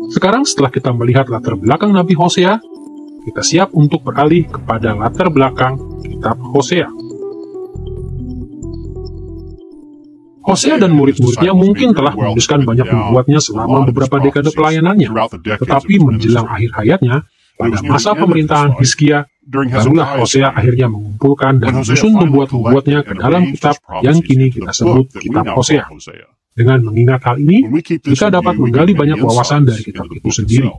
Sekarang setelah kita melihat latar belakang Nabi Hosea, kita siap untuk beralih kepada latar belakang kitab Hosea. Hosea dan murid-muridnya mungkin telah menuliskan banyak nubuatnya selama beberapa dekade pelayanannya, tetapi menjelang akhir hayatnya, pada masa pemerintahan Hizkia, barulah Hosea akhirnya mengumpulkan dan menyusun nubuat-nubuatnya ke dalam kitab yang kini kita sebut kitab Hosea. Dengan mengingat hal ini, kita dapat menggali banyak wawasan dari kitab itu sendiri.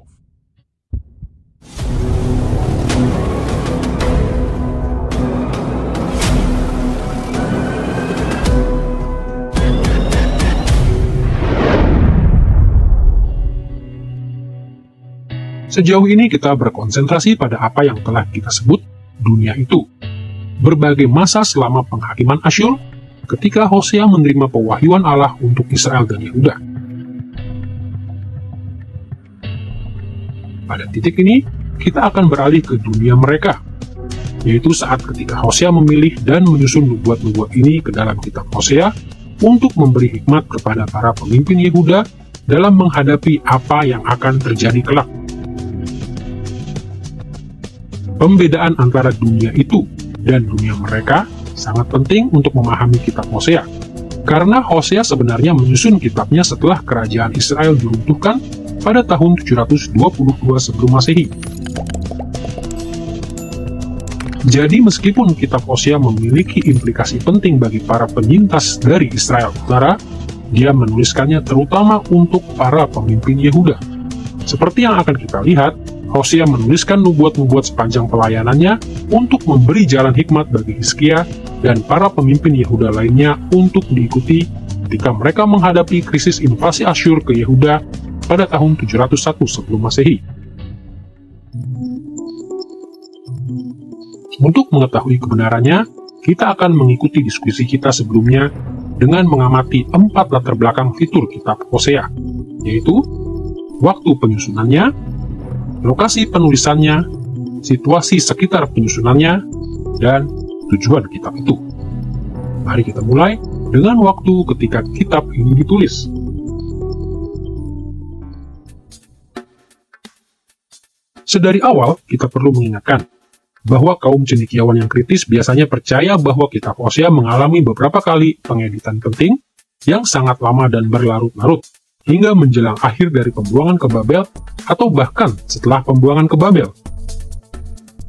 Sejauh ini kita berkonsentrasi pada apa yang telah kita sebut dunia itu. Berbagai masa selama penghakiman Asyur, ketika Hosea menerima pewahyuan Allah untuk Israel dan Yehuda. Pada titik ini, kita akan beralih ke dunia mereka, yaitu saat ketika Hosea memilih dan menyusun nubuat-nubuat ini ke dalam kitab Hosea untuk memberi hikmat kepada para pemimpin Yehuda dalam menghadapi apa yang akan terjadi kelak. Pembedaan antara dunia itu dan dunia mereka sangat penting untuk memahami kitab Hosea, karena Hosea sebenarnya menyusun kitabnya setelah kerajaan Israel diruntuhkan pada tahun 722 sebelum Masehi. Jadi meskipun kitab Hosea memiliki implikasi penting bagi para penyintas dari Israel Utara, dia menuliskannya terutama untuk para pemimpin Yehuda. Seperti yang akan kita lihat, Hosea menuliskan nubuat-nubuat sepanjang pelayanannya untuk memberi jalan hikmat bagi Hizkia dan para pemimpin Yehuda lainnya untuk diikuti ketika mereka menghadapi krisis invasi Asyur ke Yehuda pada tahun 701 sebelum Masehi. Untuk mengetahui kebenarannya, kita akan mengikuti diskusi kita sebelumnya dengan mengamati 4 latar belakang fitur kitab Hosea, yaitu waktu penyusunannya, lokasi penulisannya, situasi sekitar penyusunannya, dan tujuan kitab itu. Mari kita mulai dengan waktu ketika kitab ini ditulis. Sedari awal, kita perlu mengingatkan bahwa kaum cendekiawan yang kritis biasanya percaya bahwa kitab Hosea mengalami beberapa kali pengeditan penting yang sangat lama dan berlarut-larut, hingga menjelang akhir dari pembuangan ke Babel, atau bahkan setelah pembuangan ke Babel.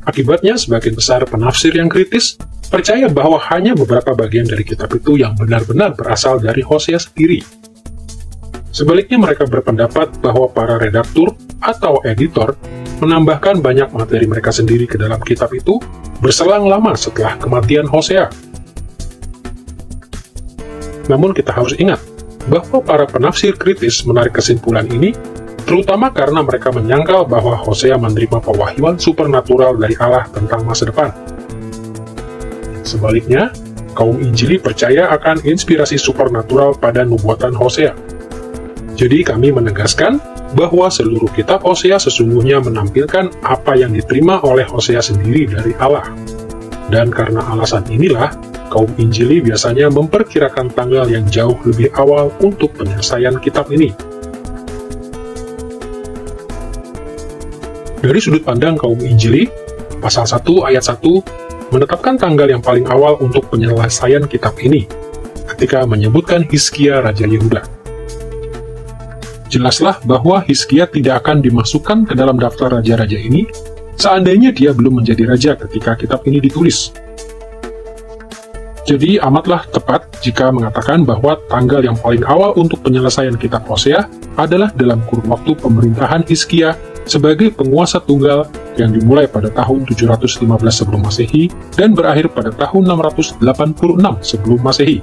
Akibatnya, sebagian besar penafsir yang kritis percaya bahwa hanya beberapa bagian dari kitab itu yang benar-benar berasal dari Hosea sendiri. Sebaliknya, mereka berpendapat bahwa para redaktur atau editor menambahkan banyak materi mereka sendiri ke dalam kitab itu berselang lama setelah kematian Hosea. Namun kita harus ingat bahwa para penafsir kritis menarik kesimpulan ini terutama karena mereka menyangkal bahwa Hosea menerima pewahyuan supernatural dari Allah tentang masa depan. Sebaliknya, kaum Injili percaya akan inspirasi supernatural pada nubuatan Hosea. Jadi kami menegaskan bahwa seluruh kitab Hosea sesungguhnya menampilkan apa yang diterima oleh Hosea sendiri dari Allah. Dan karena alasan inilah, kaum Injili biasanya memperkirakan tanggal yang jauh lebih awal untuk penyelesaian kitab ini. Dari sudut pandang kaum Injili, pasal 1 ayat 1 menetapkan tanggal yang paling awal untuk penyelesaian kitab ini, ketika menyebutkan Hizkia Raja Yehuda. Jelaslah bahwa Hizkia tidak akan dimasukkan ke dalam daftar raja-raja ini, seandainya dia belum menjadi raja ketika kitab ini ditulis. Jadi amatlah tepat jika mengatakan bahwa tanggal yang paling awal untuk penyelesaian kitab Hosea adalah dalam kurun waktu pemerintahan Hizkia sebagai penguasa tunggal yang dimulai pada tahun 715 sebelum Masehi dan berakhir pada tahun 686 sebelum Masehi.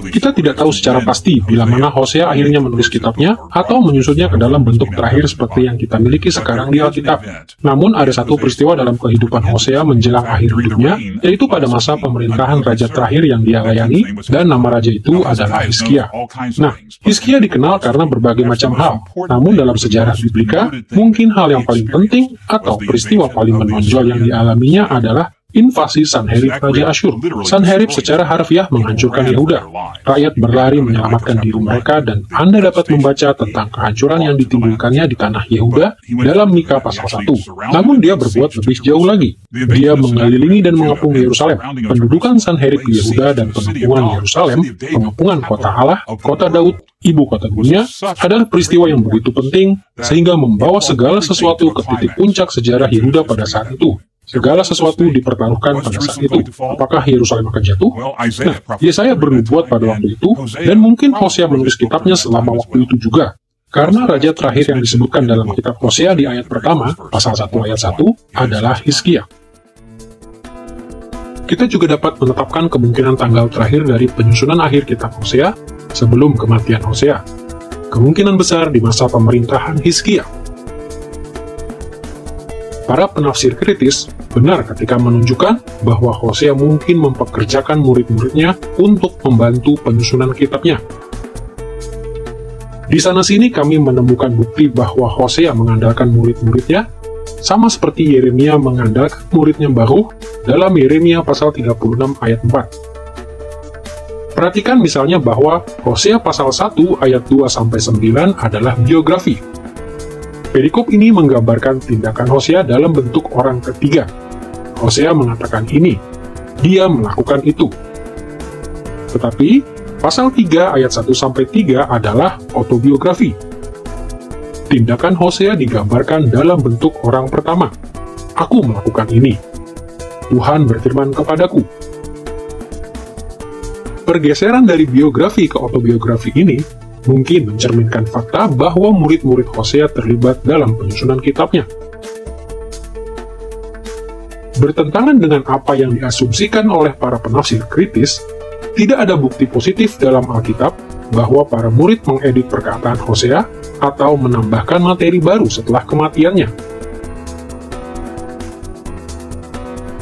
Kita tidak tahu secara pasti bila mana Hosea akhirnya menulis kitabnya atau menyusunnya ke dalam bentuk terakhir seperti yang kita miliki sekarang di Alkitab. Namun ada satu peristiwa dalam kehidupan Hosea menjelang akhir hidupnya, yaitu pada masa pemerintahan raja terakhir yang dia layani, dan nama raja itu adalah Hizkia. Nah, Hizkia dikenal karena berbagai macam hal, namun dalam sejarah Biblika, mungkin hal yang paling penting atau peristiwa paling menonjol yang dialaminya adalah invasi Sanherib Raja Asyur. Sanherib secara harfiah menghancurkan Yehuda. Rakyat berlari menyelamatkan diri mereka, dan Anda dapat membaca tentang kehancuran yang ditimbulkannya di tanah Yehuda dalam Mika pasal 1. Namun dia berbuat lebih jauh lagi. Dia mengelilingi dan mengepung Yerusalem. Pendudukan Sanherib di Yehuda dan pengepungan Yerusalem, pengepungan kota Allah, kota Daud, ibu kota dunia, adalah peristiwa yang begitu penting sehingga membawa segala sesuatu ke titik puncak sejarah Yehuda pada saat itu. Segala sesuatu dipertaruhkan pada saat itu. Apakah Yerusalem akan jatuh? Nah, Yesaya bernubuat pada waktu itu, dan mungkin Hosea menulis kitabnya selama waktu itu juga. Karena raja terakhir yang disebutkan dalam kitab Hosea di ayat pertama, pasal 1 ayat 1, adalah Hizkia. Kita juga dapat menetapkan kemungkinan tanggal terakhir dari penyusunan akhir kitab Hosea sebelum kematian Hosea. Kemungkinan besar di masa pemerintahan Hizkia. Para penafsir kritis benar ketika menunjukkan bahwa Hosea mungkin mempekerjakan murid-muridnya untuk membantu penyusunan kitabnya. Di sana-sini kami menemukan bukti bahwa Hosea mengandalkan murid-muridnya, sama seperti Yeremia mengandalkan muridnya Baruch dalam Yeremia pasal 36 ayat 4. Perhatikan misalnya bahwa Hosea pasal 1 ayat 2-9 adalah biografi. Perikop ini menggambarkan tindakan Hosea dalam bentuk orang ketiga. Hosea mengatakan ini, dia melakukan itu. Tetapi, pasal 3 ayat 1-3 adalah autobiografi. Tindakan Hosea digambarkan dalam bentuk orang pertama. Aku melakukan ini. Tuhan berfirman kepadaku. Pergeseran dari biografi ke autobiografi ini mungkin mencerminkan fakta bahwa murid-murid Hosea terlibat dalam penyusunan kitabnya. Bertentangan dengan apa yang diasumsikan oleh para penafsir kritis, tidak ada bukti positif dalam Alkitab bahwa para murid mengedit perkataan Hosea atau menambahkan materi baru setelah kematiannya.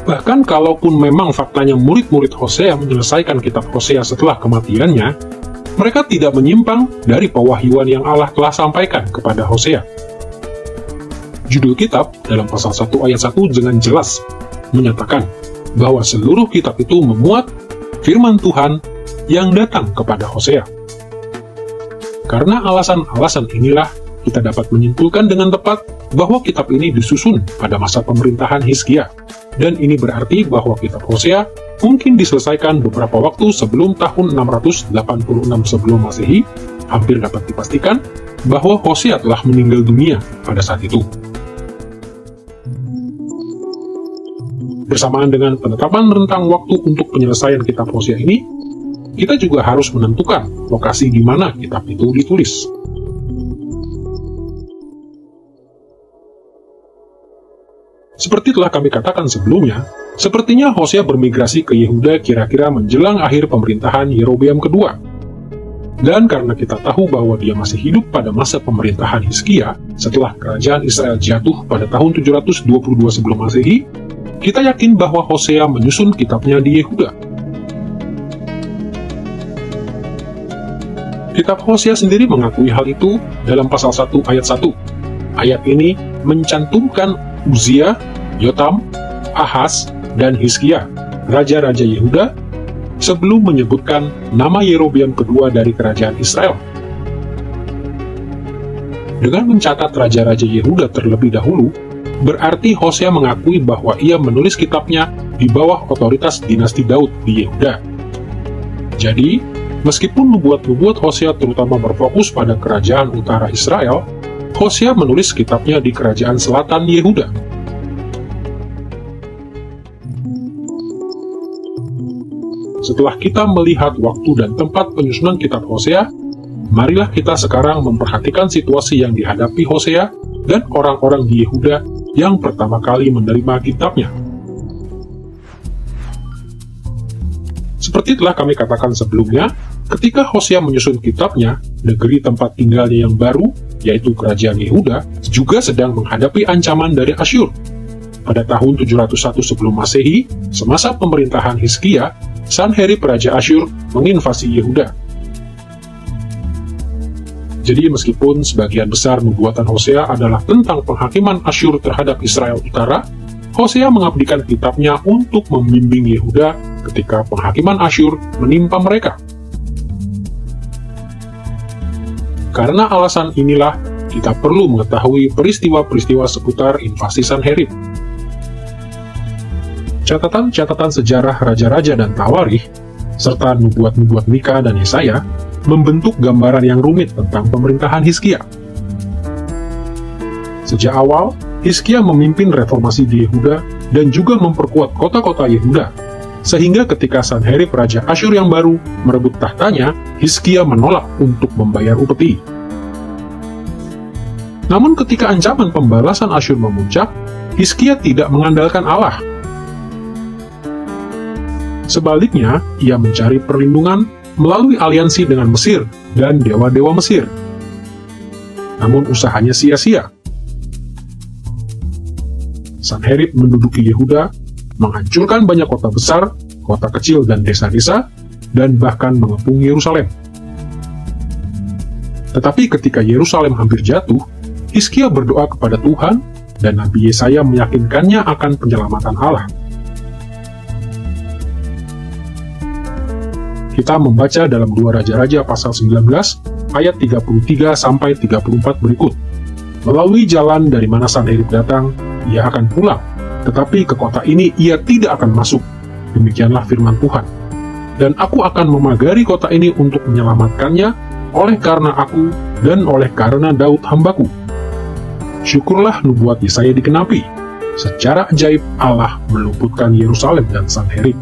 Bahkan kalaupun memang faktanya murid-murid Hosea menyelesaikan kitab Hosea setelah kematiannya, mereka tidak menyimpang dari pewahyuan yang Allah telah sampaikan kepada Hosea. Judul kitab dalam pasal 1 ayat 1 dengan jelas menyatakan bahwa seluruh kitab itu memuat firman Tuhan yang datang kepada Hosea. Karena alasan-alasan inilah, kita dapat menyimpulkan dengan tepat bahwa kitab ini disusun pada masa pemerintahan Hizkia, dan ini berarti bahwa kitab Hosea mungkin diselesaikan beberapa waktu sebelum tahun 686 sebelum Masehi. Hampir dapat dipastikan bahwa Hosea telah meninggal dunia pada saat itu. Bersamaan dengan penetapan rentang waktu untuk penyelesaian kitab Hosea ini, kita juga harus menentukan lokasi di mana kitab itu ditulis. Seperti telah kami katakan sebelumnya, sepertinya Hosea bermigrasi ke Yehuda kira-kira menjelang akhir pemerintahan Yerobeam kedua. Dan karena kita tahu bahwa dia masih hidup pada masa pemerintahan Hizkia setelah kerajaan Israel jatuh pada tahun 722 sebelum Masehi, kita yakin bahwa Hosea menyusun kitabnya di Yehuda. Kitab Hosea sendiri mengakui hal itu dalam pasal 1 ayat 1. Ayat ini mencantumkan Uzia, Yotam, Ahaz, dan Hizkia, raja-raja Yehuda, sebelum menyebutkan nama Yerobeam kedua dari kerajaan Israel. Dengan mencatat raja-raja Yehuda terlebih dahulu, berarti Hosea mengakui bahwa ia menulis kitabnya di bawah otoritas dinasti Daud di Yehuda. Jadi, meskipun nubuat-nubuat Hosea terutama berfokus pada kerajaan utara Israel, Hosea menulis kitabnya di kerajaan selatan Yehuda. Setelah kita melihat waktu dan tempat penyusunan kitab Hosea, marilah kita sekarang memperhatikan situasi yang dihadapi Hosea dan orang-orang di Yehuda yang pertama kali menerima kitabnya. Seperti telah kami katakan sebelumnya, ketika Hosea menyusun kitabnya, negeri tempat tinggalnya yang baru, yaitu kerajaan Yehuda, juga sedang menghadapi ancaman dari Asyur. Pada tahun 701 sebelum Masehi, semasa pemerintahan Hizkia, Sanherib Raja Asyur menginvasi Yehuda. Jadi meskipun sebagian besar nubuatan Hosea adalah tentang penghakiman Asyur terhadap Israel Utara, Hosea mengabdikan kitabnya untuk membimbing Yehuda ketika penghakiman Asyur menimpa mereka. Karena alasan inilah, kita perlu mengetahui peristiwa-peristiwa seputar invasi Sanherib. Catatan-catatan sejarah raja-raja dan tawarikh, serta nubuat-nubuat Mika dan Yesaya, membentuk gambaran yang rumit tentang pemerintahan Hizkia. Sejak awal, Hizkia memimpin reformasi di Yehuda dan juga memperkuat kota-kota Yehuda, sehingga ketika Sanherib Raja Asyur yang baru merebut tahtanya, Hizkia menolak untuk membayar upeti. Namun ketika ancaman pembalasan Asyur memuncak, Hizkia tidak mengandalkan Allah. Sebaliknya, ia mencari perlindungan melalui aliansi dengan Mesir dan dewa-dewa Mesir. Namun usahanya sia-sia. Sanherib menduduki Yehuda, menghancurkan banyak kota besar, kota kecil dan desa-desa, dan bahkan mengepung Yerusalem. Tetapi ketika Yerusalem hampir jatuh, Hizkia berdoa kepada Tuhan, dan Nabi Yesaya meyakinkannya akan penyelamatan Allah. Kita membaca dalam 2 Raja-Raja pasal 19, ayat 33-34 berikut. Melalui jalan dari mana Sanherib datang, ia akan pulang, tetapi ke kota ini ia tidak akan masuk. Demikianlah firman Tuhan. Dan aku akan memagari kota ini untuk menyelamatkannya, oleh karena aku dan oleh karena Daud hambaku. Syukurlah nubuat Yesaya dikenapi. Secara ajaib Allah meluputkan Yerusalem dan Sanherib.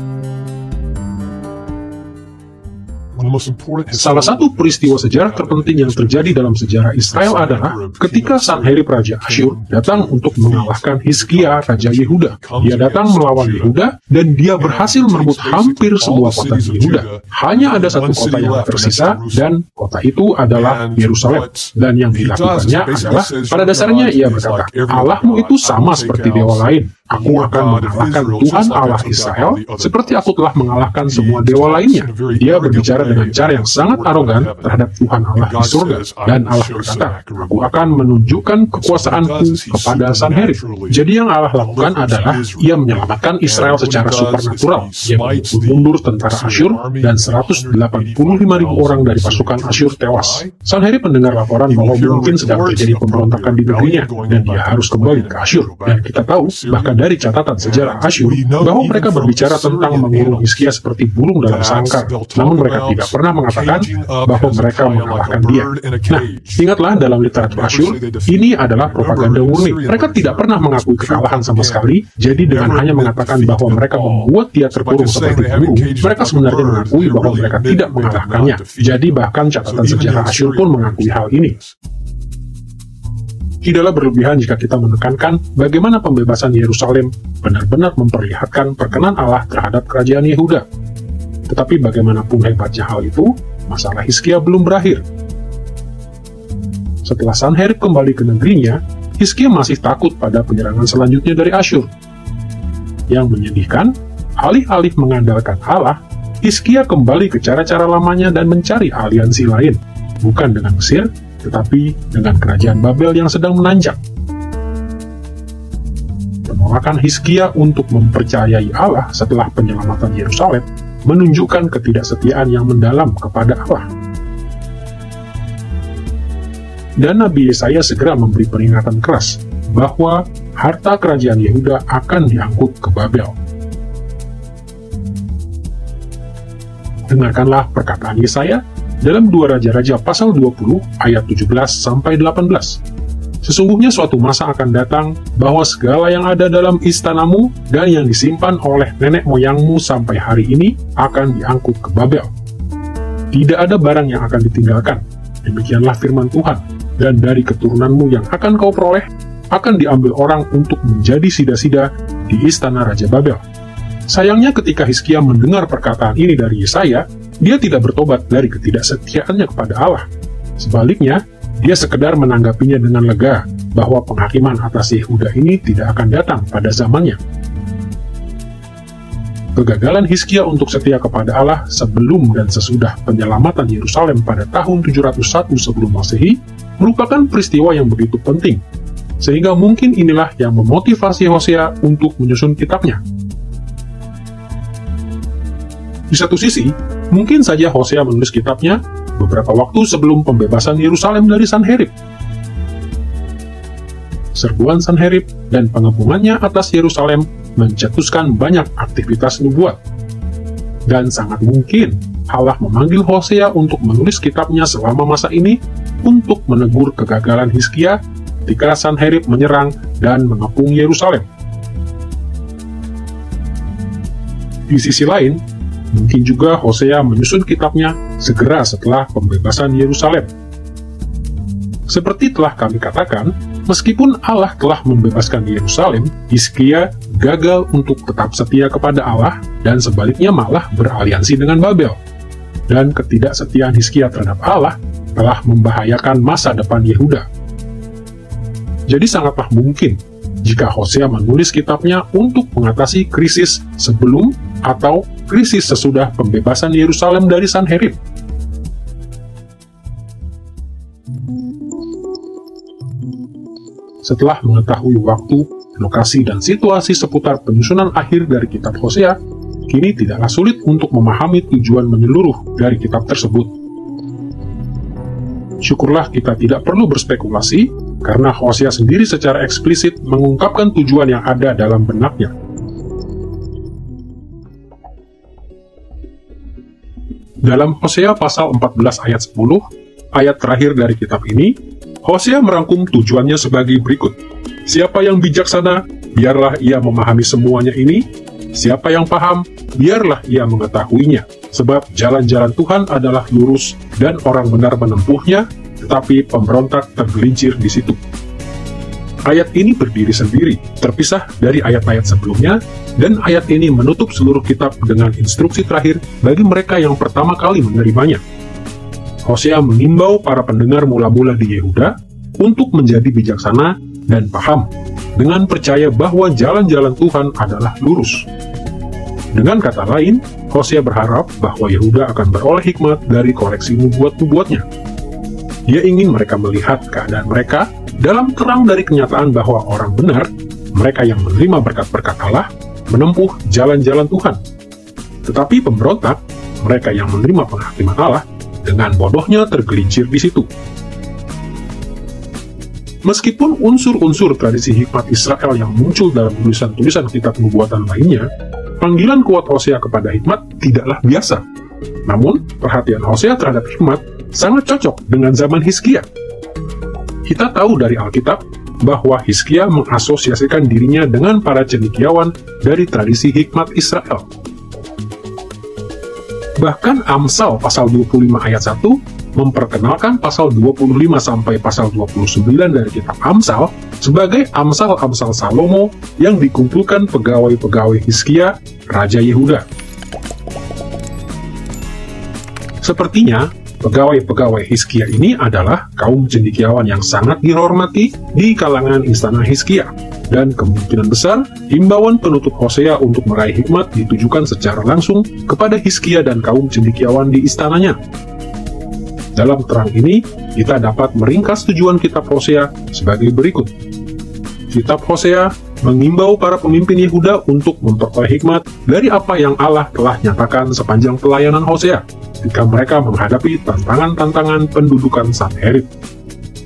Salah satu peristiwa sejarah terpenting yang terjadi dalam sejarah Israel adalah ketika Sanherib Raja Asyur datang untuk mengalahkan Hizkia Raja Yehuda. Dia datang melawan Yehuda, dan dia berhasil merebut hampir semua kota di Yehuda. Hanya ada satu kota yang tersisa, dan kota itu adalah Yerusalem. Dan yang dilakukannya adalah, pada dasarnya ia berkata, Allahmu itu sama seperti dewa lain. Aku akan mengalahkan Tuhan Allah Israel, seperti aku telah mengalahkan semua dewa lainnya. Dia berbicara dengan cara yang sangat arogan terhadap Tuhan Allah di surga, dan Allah berkata, aku akan menunjukkan kekuasaanku kepada Sanherib. Jadi yang Allah lakukan adalah, ia menyelamatkan Israel secara supernatural. Ia memukul mundur tentara Asyur, dan 185.000 orang dari pasukan Asyur tewas. Sanherib mendengar laporan bahwa mungkin sedang terjadi pemberontakan di negerinya, dan dia harus kembali ke Asyur. Dan kita tahu, bahkan dari catatan sejarah Asyur, bahwa mereka berbicara tentang mengurung Hizkia seperti burung dalam sangkar, namun mereka tidak pernah mengatakan bahwa mereka mengalahkan dia. Nah, ingatlah dalam literatur Asyur, ini adalah propaganda murni. Mereka tidak pernah mengakui kekalahan sama sekali, jadi dengan hanya mengatakan bahwa mereka membuat dia terkurung seperti burung, mereka sebenarnya mengakui bahwa mereka tidak mengalahkannya. Jadi bahkan catatan sejarah Asyur pun mengakui hal ini. Tidaklah berlebihan jika kita menekankan bagaimana pembebasan Yerusalem benar-benar memperlihatkan perkenan Allah terhadap kerajaan Yehuda. Tetapi bagaimanapun hebatnya hal itu, masalah Hizkia belum berakhir. Setelah Sanherib kembali ke negerinya, Hizkia masih takut pada penyerangan selanjutnya dari Asyur. Yang menyedihkan, alih-alih mengandalkan Allah, Hizkia kembali ke cara-cara lamanya dan mencari aliansi lain, bukan dengan Mesir, tetapi dengan kerajaan Babel yang sedang menanjak. Penolakan Hizkia untuk mempercayai Allah setelah penyelamatan Yerusalem menunjukkan ketidaksetiaan yang mendalam kepada Allah. Dan Nabi Yesaya segera memberi peringatan keras bahwa harta kerajaan Yehuda akan diangkut ke Babel. Dengarkanlah perkataan Yesaya dalam 2 Raja-Raja pasal 20 ayat 17-18. Sesungguhnya suatu masa akan datang bahwa segala yang ada dalam istanamu dan yang disimpan oleh nenek moyangmu sampai hari ini akan diangkut ke Babel. Tidak ada barang yang akan ditinggalkan. Demikianlah firman Tuhan. Dan dari keturunanmu yang akan kau peroleh akan diambil orang untuk menjadi sida-sida di istana Raja Babel. Sayangnya ketika Hizkia mendengar perkataan ini dari Yesaya, dia tidak bertobat dari ketidaksetiaannya kepada Allah. Sebaliknya, dia sekedar menanggapinya dengan lega bahwa penghakiman atas Yehuda ini tidak akan datang pada zamannya. Kegagalan Hizkia untuk setia kepada Allah sebelum dan sesudah penyelamatan Yerusalem pada tahun 701 sebelum Masehi merupakan peristiwa yang begitu penting, Sehingga mungkin inilah yang memotivasi Hosea untuk menyusun kitabnya. Di satu sisi, mungkin saja Hosea menulis kitabnya beberapa waktu sebelum pembebasan Yerusalem dari Sanherib. Serbuan Sanherib dan pengepungannya atas Yerusalem mencetuskan banyak aktivitas nubuat. Dan sangat mungkin Allah memanggil Hosea untuk menulis kitabnya selama masa ini untuk menegur kegagalan Hizkia ketika Sanherib menyerang dan mengepung Yerusalem. Di sisi lain, mungkin juga Hosea menyusun kitabnya segera setelah pembebasan Yerusalem. Seperti telah kami katakan, meskipun Allah telah membebaskan Yerusalem, Hizkia gagal untuk tetap setia kepada Allah dan sebaliknya malah beraliansi dengan Babel. Dan ketidaksetiaan Hizkia terhadap Allah telah membahayakan masa depan Yehuda. Jadi sangatlah mungkin jika Hosea menulis kitabnya untuk mengatasi krisis sebelum atau krisis sesudah pembebasan Yerusalem dari Sanherib. Setelah mengetahui waktu, lokasi, dan situasi seputar penyusunan akhir dari kitab Hosea, kini tidaklah sulit untuk memahami tujuan menyeluruh dari kitab tersebut. Syukurlah kita tidak perlu berspekulasi, karena Hosea sendiri secara eksplisit mengungkapkan tujuan yang ada dalam benaknya. Dalam Hosea pasal 14 ayat 10, ayat terakhir dari kitab ini, Hosea merangkum tujuannya sebagai berikut. Siapa yang bijaksana, biarlah ia memahami semuanya ini. Siapa yang paham, biarlah ia mengetahuinya. Sebab jalan-jalan Tuhan adalah lurus dan orang benar menempuhnya, tetapi pemberontak tergelincir di situ. Ayat ini berdiri sendiri, terpisah dari ayat-ayat sebelumnya, dan ayat ini menutup seluruh kitab dengan instruksi terakhir bagi mereka yang pertama kali menerimanya. Hosea mengimbau para pendengar mula-mula di Yehuda untuk menjadi bijaksana dan paham, dengan percaya bahwa jalan-jalan Tuhan adalah lurus. Dengan kata lain, Hosea berharap bahwa Yehuda akan beroleh hikmat dari koreksi nubuat-nubuatnya. Dia ingin mereka melihat keadaan mereka dalam terang dari kenyataan bahwa orang benar, mereka yang menerima berkat-berkat Allah, menempuh jalan-jalan Tuhan. Tetapi pemberontak, mereka yang menerima penghakiman Allah, dengan bodohnya tergelincir di situ. Meskipun unsur-unsur tradisi hikmat Israel yang muncul dalam tulisan-tulisan kitab nubuatan lainnya, panggilan kuat Hosea kepada hikmat tidaklah biasa. Namun, perhatian Hosea terhadap hikmat sangat cocok dengan zaman Hizkia. Kita tahu dari Alkitab bahwa Hizkia mengasosiasikan dirinya dengan para cendekiawan dari tradisi hikmat Israel. Bahkan Amsal pasal 25 ayat 1 memperkenalkan pasal 25 sampai pasal 29 dari kitab Amsal sebagai Amsal-Amsal Salomo yang dikumpulkan pegawai-pegawai Hizkia, Raja Yehuda. Sepertinya, pegawai-pegawai Hizkia ini adalah kaum cendekiawan yang sangat dihormati di kalangan istana Hizkia, dan kemungkinan besar himbauan penutup Hosea untuk meraih hikmat ditujukan secara langsung kepada Hizkia dan kaum cendekiawan di istananya. Dalam terang ini, kita dapat meringkas tujuan kitab Hosea sebagai berikut. Kitab Hosea mengimbau para pemimpin Yehuda untuk memperoleh hikmat dari apa yang Allah telah nyatakan sepanjang pelayanan Hosea, ketika mereka menghadapi tantangan-tantangan pendudukan Sanherib.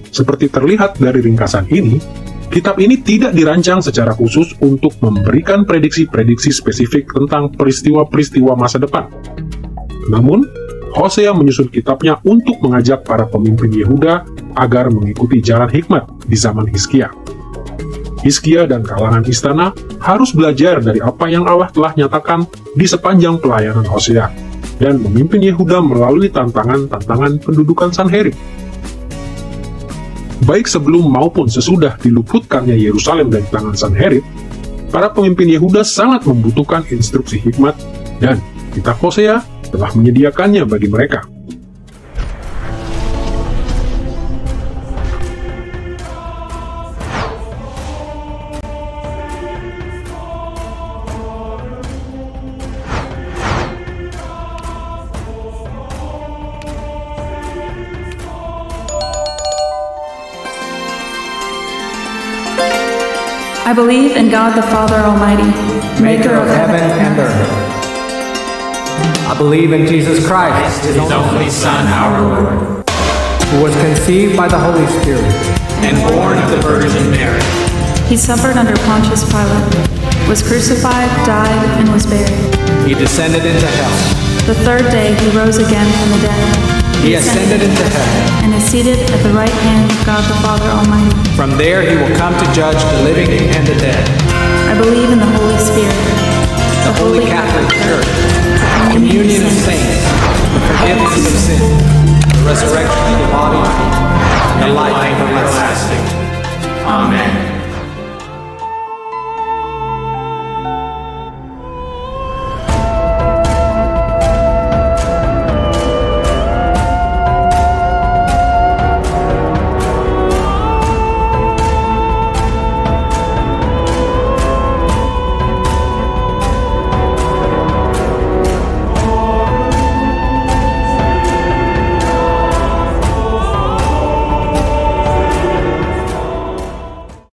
Seperti terlihat dari ringkasan ini, kitab ini tidak dirancang secara khusus untuk memberikan prediksi-prediksi spesifik tentang peristiwa-peristiwa masa depan. Namun, Hosea menyusun kitabnya untuk mengajak para pemimpin Yehuda agar mengikuti jalan hikmat di zaman Hizkia. Hizkia dan kalangan istana harus belajar dari apa yang Allah telah nyatakan di sepanjang pelayanan Hosea, dan memimpin Yehuda melalui tantangan-tantangan pendudukan Sanherib. Baik sebelum maupun sesudah diluputkannya Yerusalem dari tangan Sanherib, para pemimpin Yehuda sangat membutuhkan instruksi hikmat, dan kitab Hosea telah menyediakannya bagi mereka. I believe in God the Father Almighty, maker of heaven and earth. I believe in Jesus Christ, His only Son, our Lord, who was conceived by the Holy Spirit and born of the Virgin Mary. He suffered under Pontius Pilate, was crucified, died, and was buried. He descended into hell. The third day he rose again from the dead. He ascended into heaven and is seated at the right hand of God the Father Almighty. From there he will come to judge the living and the dead. I believe in the Holy Spirit, the Holy Catholic Church, the communion of saints, the forgiveness of sins, the resurrection of the body, and the life everlasting. Amen.